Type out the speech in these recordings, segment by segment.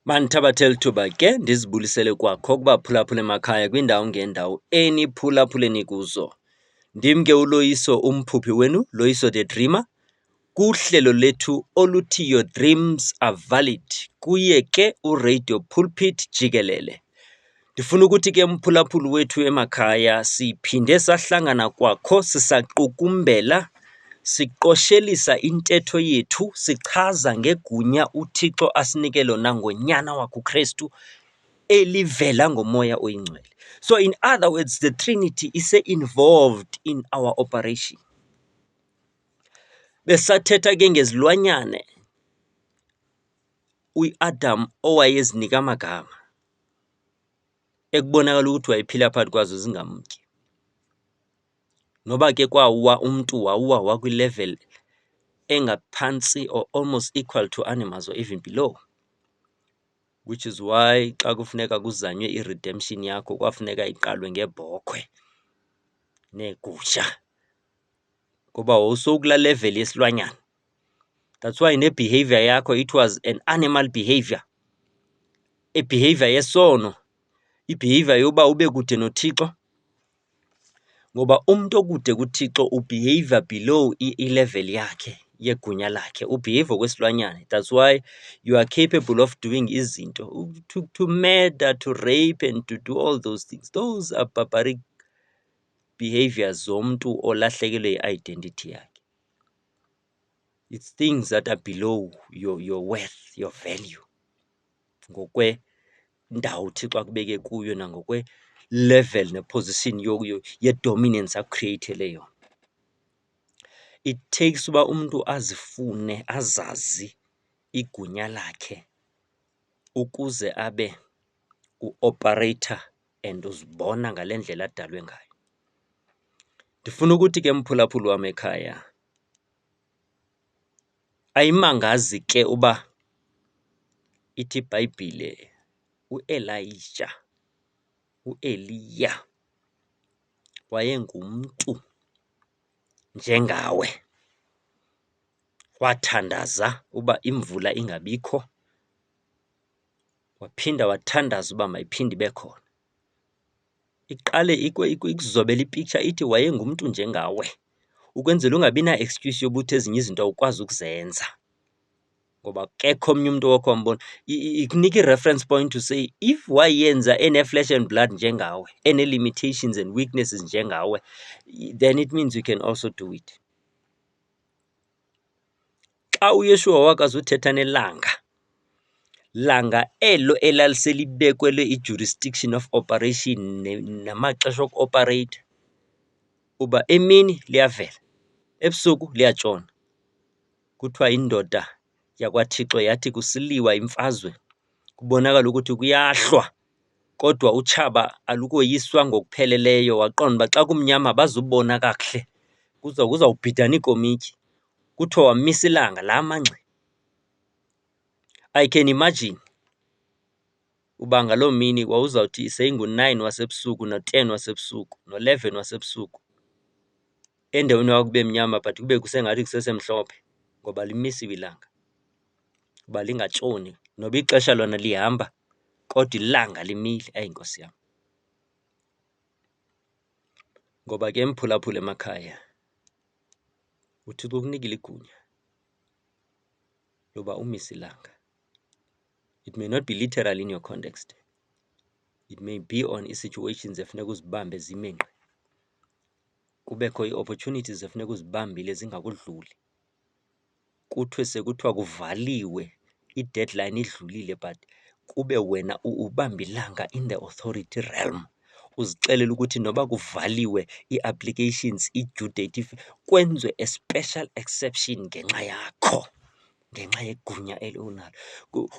Manithabathela ithuba ke ndizibulisele kwakho kubaphulaphula emakhaya kwindawo ngendawo eniphulaphuleni kuzo. Ndim ke uLoyiso umphuphi wenu, Loyiso the Dreamer, kuhlelo lethu oluthi Your Dreams Are Valid kuye ke uRadio Pulpit jikelele. Ndifuna ukuthi ke mphulaphuli wethu emakhaya siphinde sahlangana kwakho sisaqukumbela siqoshelisa intetho yethu sichaza ngegunya uThixo asinike lona ngonyana wakhe uKristu elivela ngomoya oyingcwele. So in other words, the Trinity is involved in our operation. Besathetha ke ngezilwanyane uAdam owayezinika amagama ekubonakala ukuthi wayephila phakathi kwazo zingamtyi. Noba ke kwauwa umntu wauwa wakwi-level engaphansi or almost equal to animals or even below, which is why xa kufuneka kuzanywe i-redemption yakho kwafuneka iqalwe ngebhokhwe neegusha, ngoba wawusowukulaa level yesilwanyana. That's why ne-behavior yakho it was an animal behavior, i-behavior yesono, i-behavior yoba ube kude noThixo, ngoba umntu okude kuThixo ubehave below i-level yakhe yegunya lakhe, ubehave kwesilwanyana. That's why you are capable of doing izinto, to murder, to rape and to do all those things. Those are barbaric behaviors zomntu olahlekelwe yi-identity yakhe. It's things that are below your worth, your value, ngokwendawo uThixo akubeke kuyo nangokwe level neposition ye-dominance akucreatele yona. It takes uba umuntu azifune, azazi igunya lakhe ukuze abe u-operator and uzibona ngale ndlela adalwe ngayo. Ndifuna ukuthi ke mphulaphuli wam ekhaya, ayimangazi ke uba ithi iBhayibhile uElijah, uEliya wayengumntu njengawe, wathandaza uba imvula ingabikho, waphinda wathandaza uba mayiphinde ibe khona. Iqale ikuzobela ipicture ithi wayengumntu njengawe, ukwenzela ungabi na-excuse yobuthi ezinye izinto awukwazi ukuzenza, ngoba kekho omnye umntu owakhe wambona. Ikunika i-reference point to say if wayenza ene-flesh and blood njengawe, ene-limitations and weaknesses njengawe, then it means you can also do it. Xa uYeshua wakaze uthetha nelanga, langa elo elaliselibekwele i-jurisdiction of operation namaxesha okuoperate, uba emini liyavela, ebusuku liyatshona. Kuthiwa indoda yakwaThixo yathi kusiliwa imfazwe, kubonakala ukuthi kuyahlwa, kodwa utshaba alukoyiswa ngokupheleleyo, waqonda uba xa kumnyama abazubona kakuhle, kuzawubhidana iikomityi. Kuthiwa wamisa ilanga la mangxi. I can imagine uba ngaloo mini wawuzawuthi seyingu-9 wasebusuku no-10 wasebusuku no-11 wasebusuku, endaweni yoba kube mnyama but kube kusengathi kusesemhlophe, ngoba limisiwe ilanga uba lingatshoni. Noba ixesha lona lihamba kodwa ilanga limile. Ayi Nkosi yam. Ngoba ke mphulaphula emakhaya, uThixo ukunikile igunya loba umise ilanga. It may not be literal in your context. It may be on i-situations efuneka uzibambe zime ngqi. Kubekho ii-opportunities efuneka uzibambile zingakudluli. Kuthiwe sekuthiwa kuvaliwe, i-deadline idlulile, but kube wena ubamba ilanga in the authority realm. Uzixelela ukuthi noba kuvaliwe ii-applications, i-due date, kwenziwe a special exception ngenxa yakho, ngenxa yegunya elonalo.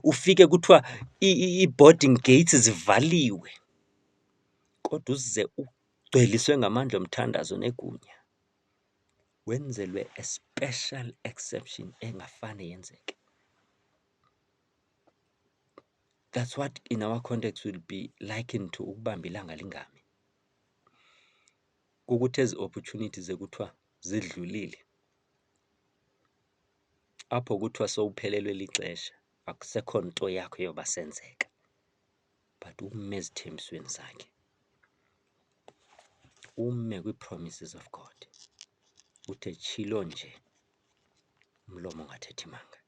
Ufike kuthiwa ii-boarding gates zivaliwe, kodwa uze ugcweliswe ngamandla omthandazo negunya, wenzelwe a special exception engafane yenzeke. That's what in our context will be likened to ukubamba ilanga lingami. Kukuthi ezi opportunities ekuthiwa zidlulile, apho kuthiwa sowuphelelwe lixesha, akusekho nto yakho yoba senzeka, but ume ezithembisweni zakhe, ume kwii-promises of God. Uthe tshilo nje umlomo ungathethi manga.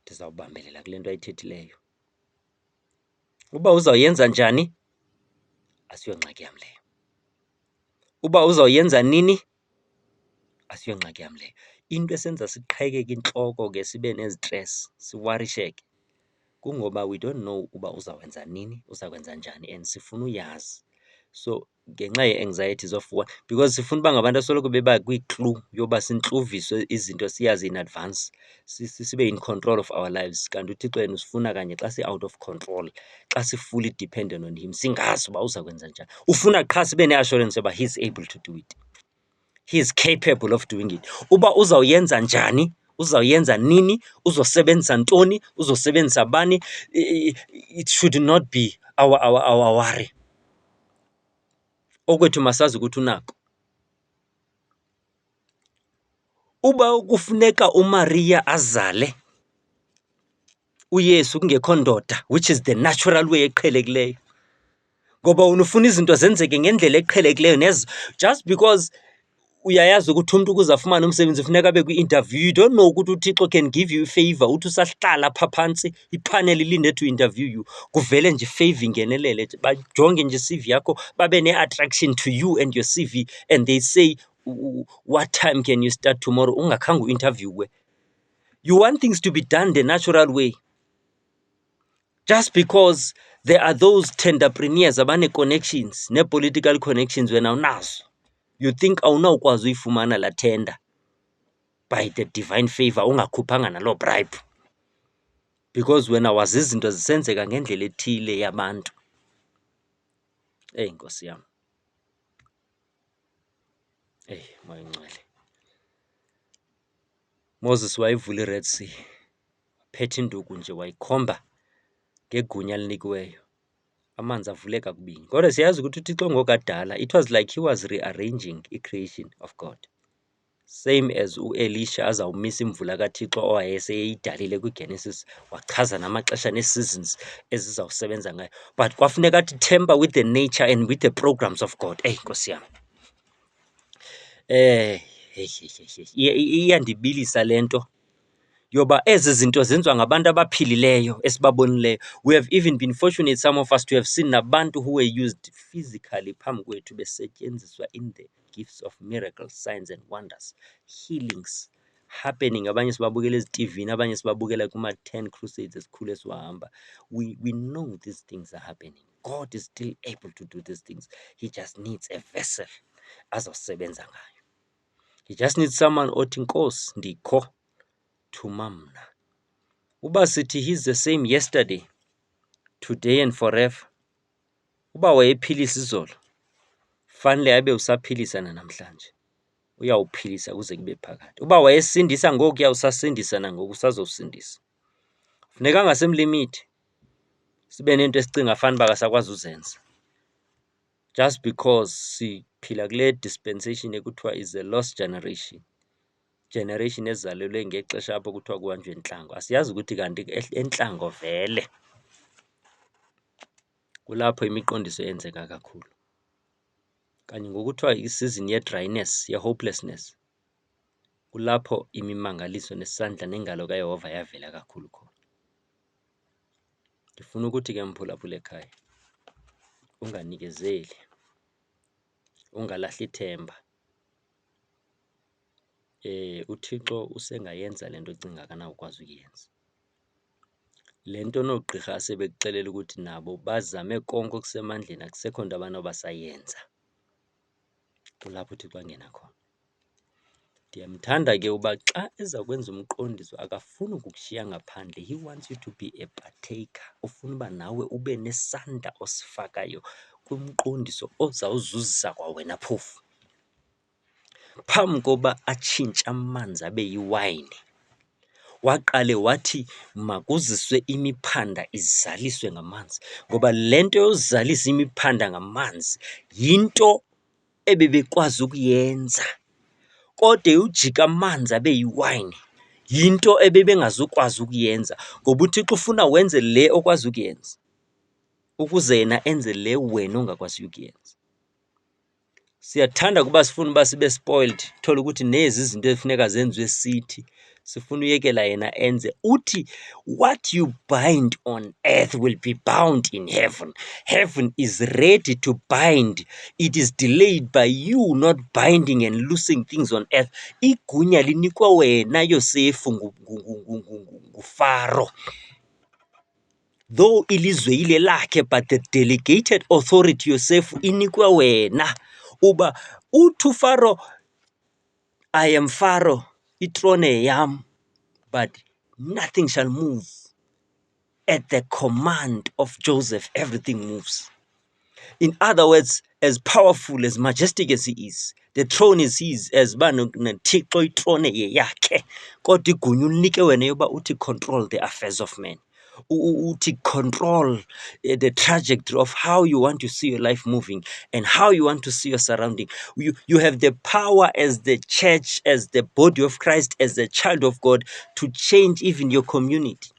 Ndizawubambelela kule nto ayithethileyo. Uba uzawuyenza njani, asiyongxaki yam leyo. Uba uzawuyenza nini, asiyongxaki yam leyo. Into esenza siqhekeke intloko ke sibe nezitresi, siwarisheke, kungoba we don't know uba uzawwenza nini, uzakwenza njani, and sifuna uyazi. So ngenxa ye-anxieties of war, because sifuna uba ngabantu asoloko beba kwi-clue yoba sintluviswe izinto siyazi in advance, sibe in control of our lives. Kanti uThixo yena usifuna kanye xa si-out of control, xa si-fully dependent on him, singazi uba uzakwenza njani. Ufuna qha sibe ne-assurance yoba he is able to do it. He is capable of doing it. Uba uzawuyenza njani, uzawuyenza nini, uzosebenzisa ntoni, uzosebenzisa bani, it should not be our worry. Okwethu masazi ukuthi unako. Uba kufuneka uMaria azale uYesu kungekho ndoda, which is the natural way eqhelekileyo, ngoba unufuna izinto zenzeke ngendlela eqhelekileyo just because uyayazi ukuthi umntu ukuze afumane umsebenzi funeka abe kwi-interview. You don't know ukuthi uThixo can give you a-favor, uthi usahlala phaa phantsi ipanel ilinde to interview you, kuvele nje i-favor ingenelele, bajonge nje i-CV yakho, babe ne-attraction to you and your CV, and they say, what time can you start tomorrow? Ungakhange uinterviewwe. You want things to be done the natural way. Just because there are those tenderpreneurs abane-connections, ne-political connections wena awunazo, you think awunawukwazi uyifumana laa tender by the divine favor ungakhuphanga naloo bribe, because wena wazi izinto zisenzeka ngendlela ethile yabantu. Eyi Nkosi yam, eyi Moya Oyingcwele. Moses wayivula i-Red Sea, phethe induku nje wayikhomba ngegunya elinikiweyo, amanzi avuleka kubini. Kodwa siyazi ukuthi uThixo ngokadala, it was like he was rearranging i-creation of God. Same as u-Elisha azawumisa imvula kaThixo owayeseyidalile kwiGenesis, wachaza namaxesha nee-seasons ezizawusebenza ngayo. But kwafuneka athi temper with the nature and with the programs of God. Eyi Nkosi yam, iyandibilisa le nto yoba ezi zinto zenziwa ngabantu abaphilileyo esibabonileyo. We have even been fortunate, some of us, to have seen nabantu who were used physically phambi kwethu besetyenziswa in the gifts of miracles, signs and wonders, healings happening. Abanye sibabukela ezitivini, abanye sibabukela kuma-10 crusades esikhulu esiwahamba. We know these things are happening. God is still able to do these things. He just needs a vessel azawusebenza ngayo. He just needs someone othi, Nkosi ndikho, thuma mna. Uba sithi he's the same yesterday, today and forever, uba wayephilisa izolo, fanele abe usaphilisa nanamhlanje, uyawuphilisa kuze kube phakade. Uba wayesindisa ngoku, usasindisa nangoku, usazosindisa. Funeka ngasemlimithi sibe nento esicinga fanuba akasakwazi uzenza, just because siphila kule dispensation ekuthiwa is a lost generation, generation ezalelwe ngexesha apho kuthiwa kuhanjwe entlango. Asiyazi ukuthi kanti entlango vele kulapho imiqondiso yenzeka kakhulu, kanye ngokuthiwa isizini ye-dryness, ye-hopelessness, kulapho imimangaliso nesandla nengalo kaYehova yavela kakhulu khona. Ndifuna ukuthi ke mphulaphula ekhaya, unganikezeli, ungalahli ithemba. uThixo usengayenza le nto ucinga akanawukwazi ukuyenza. Le nto noogqirha asebekuxelela ukuthi nabo bazame konke okusemandleni, akusekho nto abanobasayenza, kulapho uThixo angena khona. Ndiyamthanda ke uba xa eza kwenza umqondiso akafuni ukukushiya ngaphandle. He wants you to be a partaker. Ufuna uba nawe ube nesandla osifakayo kumqondiso ozawuzuzisa kwawena phofu. Phambi koba atshintshe amanzi abe yiwayini, waqale wathi makuziswe imiphanda izaliswe ngamanzi, ngoba le nto yozalisa imiphanda ngamanzi yinto ebebekwazi ukuyenza. Kodwa ujika amanzi abe yiwayini yinto ebebengazukwazi ukuyenza, ngoba uThixo ufuna wenze le okwazi ukuyenza ukuze yena enze le wena ongakwazi ukuyenza. Siyathanda kuba sifuna uba sibe spoiled, thola ukuthi nezi izinto ezifuneka zenziwe sithi sifuna uyekela yena enze. Uthi what you bind on earth will be bound in heaven. Heaven is ready to bind. It is delayed by you not binding and loosing things on earth. Igunya linikwa wena Yosefu nguFaro. Though ilizwe ile lakhe, but the delegated authority Yosefu inikwe wena. Uba uthi Pharaoh, I am Pharaoh, itrone yam, but nothing shall move. At the command of Joseph, everything moves. In other words, as powerful, as majestic as he is, the throne is his, as noThixo itrone yakhe. Kodwa igunya ulinike wena yoba uthi control the affairs of men. Uthi control the trajectory of how you want to see your life moving and how you want to see your surrounding. You have the power as the church, as the body of Christ, as the child of God, to change even your community.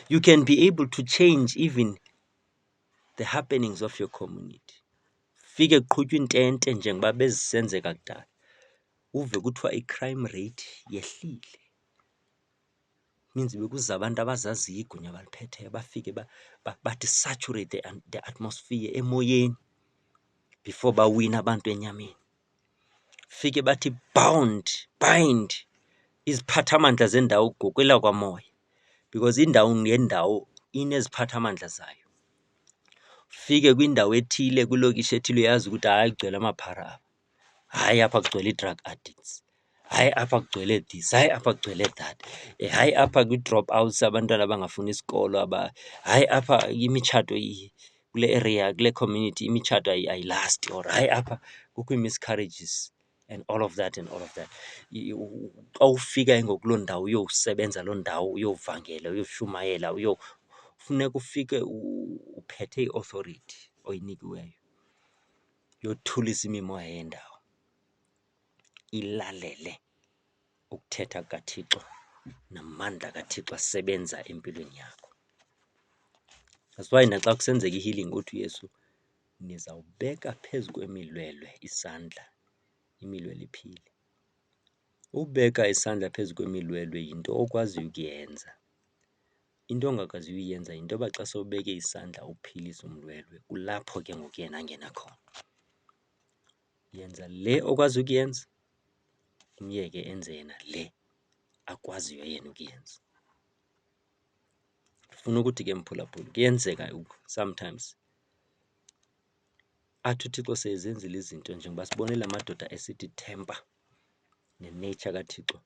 You can be able to change even the happenings of your community. Fike kuqhutywa intente njengoba bezisenzeka kudala, uve kuthiwa i-crime rate yehlile. Means bekuza abantu abazaziyo igunya abaliphetheyo, bafike bathi saturate the atmosphere emoyeni before bawina abantu enyameni. Fike bathi bind iziphathamandla zendawo gokwela kwamoya, because indawo ngendawo ineziphathamandla zayo. Fike kwindawo ethile, kwilokishi ethile, uyazi ukuthi hayi kugcwele amaphara, hayi apha kugcwele i-drug addicts, hayi apha kugcwele this, hayi apha kugcwele that, hayi apha kwi-drop outs abantwana abangafuni isikolo, hayi apha imitshato kule area, kule community imitshato ayilasti, or hayi apha kukho i-miscarriages and all of that and all of that. Xa ufika ngokuloo ndawo uyowusebenza loo ndawo, uyovangela, uyoshumayela, funeka ufike uphethe i-authority oyinikiweyo, yothulisa imimoya yendawo, ilalele ukuthetha kaThixo namandla kaThixo asebenza empilweni yakho. That's why naxa kusenzeka i-healing uthi uYesu, nizawubeka phezu kwemilwelwe isandla, imilwelwe iphile. Ubeka isandla phezu kwemilwelwe yinto okwaziyo ukuyenza. Into ongakwaziyo uyenza yinto yoba xa sowubeke isandla uphilise umlwelwe, kulapho ke ngoku yena angena khona. Yenza le okwazi ukuyenza, umyeke enze yena le akwaziyo yena ukuyenza. Funa ukuthi ke mphulaphula, kuyenzeka sometimes athi uThixo seyezenzile izinto njengoba sibone la madoda esithi temper ne-nature kaThixo,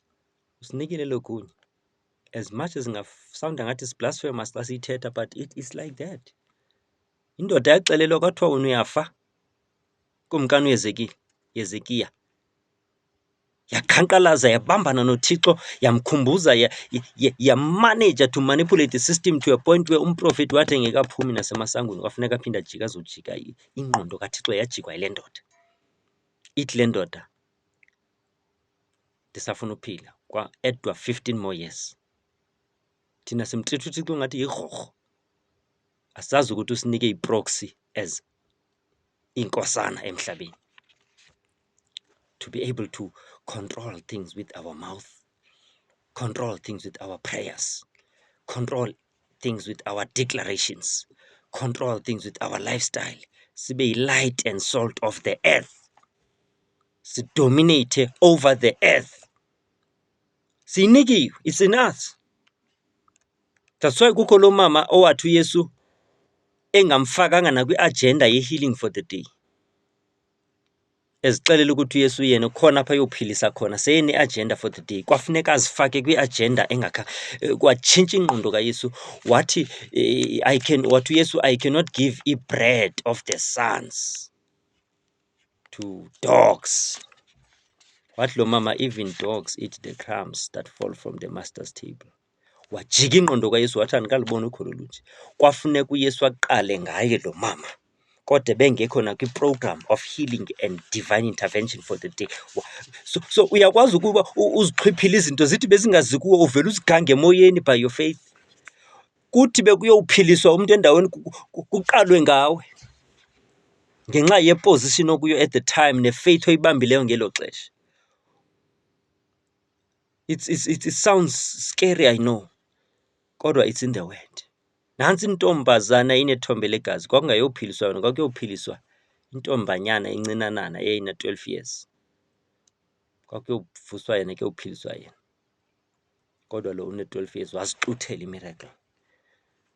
usinikile elo gunya. As much as ingasawunda ngathi is-blasphemous xa siyithetha, but it is like that. Indoda yaxelelwa kwathiwa wena uyafa, kumkani uHezekiya, yaqhankqalaza, yabambana noThixo, yamkhumbuza, yamaneja to manipulate the system to a point where umprofeti wathi engekaphumi nasemasangweni kwafuneka aphinde ajike azojika. Ingqondo kaThixo yajikwa yile ndoda. Ithi le ndoda, ndisafuna uphila, kwa-edwa 15 more years. Thina simtritha uThixo ngathi yirhorho, asazi ukuthi usinike i-proxy as inkosana emhlabeni, to be able to control things with our mouth, control things with our prayers, control things with our declarations, control things with our lifestyle. Sibe yi-light and salt of the earth, sidominate over the earth. Siyinikiwe, it's in us. That's why kukho lo mama owathi uYesu engamfakanga nakwi-agenda ye-healing for the day, ezixelela ukuthi uYesu yena khona apha ayophilisa khona, seyene-agenda for the day, kwafuneka azifake kwi-agenda kwatshintsha ingqondo kaYesu. Wathi wathi uYesu, I cannot give i-bread of the sons to dogs. Wathi lo mama, even dogs eat the crumbs that fall from the master's table. Wajika ingqondo kaYesu wathi andikaliboni ukholo lunje. Kwafuneka uYesu aqale ngaye lo mama kodwa bengekho nakwi-program of healing and divine intervention for the day. So uyakwazi ukuba uzixhwiphile izinto zithi bezingazi kuwe, uvele uzigange emoyeni by your faith. Kuthi bekuyophiliswa umuntu endaweni kuqalwe ngawe ngenxa yeposition okuyo at the time nefaith oyibambileyo ngelo xesha. It sounds scary, I know, kodwa it's in the word. Nansi intombazana inethombe legazi, kwakungayophiliswa yona, kwakuyophiliswa intombanyana encinanana eyayina 12 years. Kwakuyovuswa yena, kuyophiliswa yena. Kodwa lo une 12 years wasixuthela imiracle.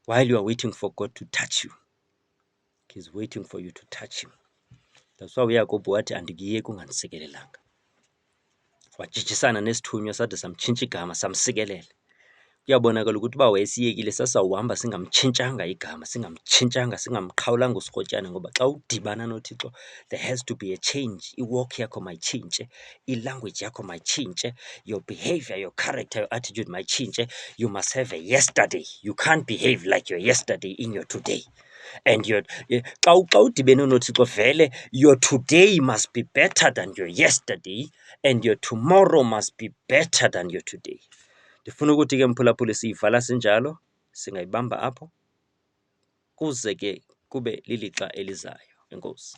While you are waiting for God to touch you, He's waiting for you to touch him. That's why uYakobo wathi andikuyeki ungandisekelelanga. Wajijisana nesithunywa sade samtshintsha igama samsikelela. Kuyabonakala ukuthi uba wayesiyekile sasawuhamba singamtshintshanga igama, singamtshintshanga, singamqhawulanga usikhotyana, ngoba xa udibana noThixo there has to be a change. Iwalk yakho mayitshintshe, ilanguage yakho mayitshintshe, your behavior, your character, your attitude mayitshintshe. You must have a yesterday. You can't behave like your yesterday in your today. And your xa udibene noThixo vele your today must be better than your yesterday, and your tomorrow must be better than your today. Ndifuna ukuthi ke mphulaphuli siyivala sinjalo, singayibamba apho kuze ke kube lilixa elizayo. Enkosi.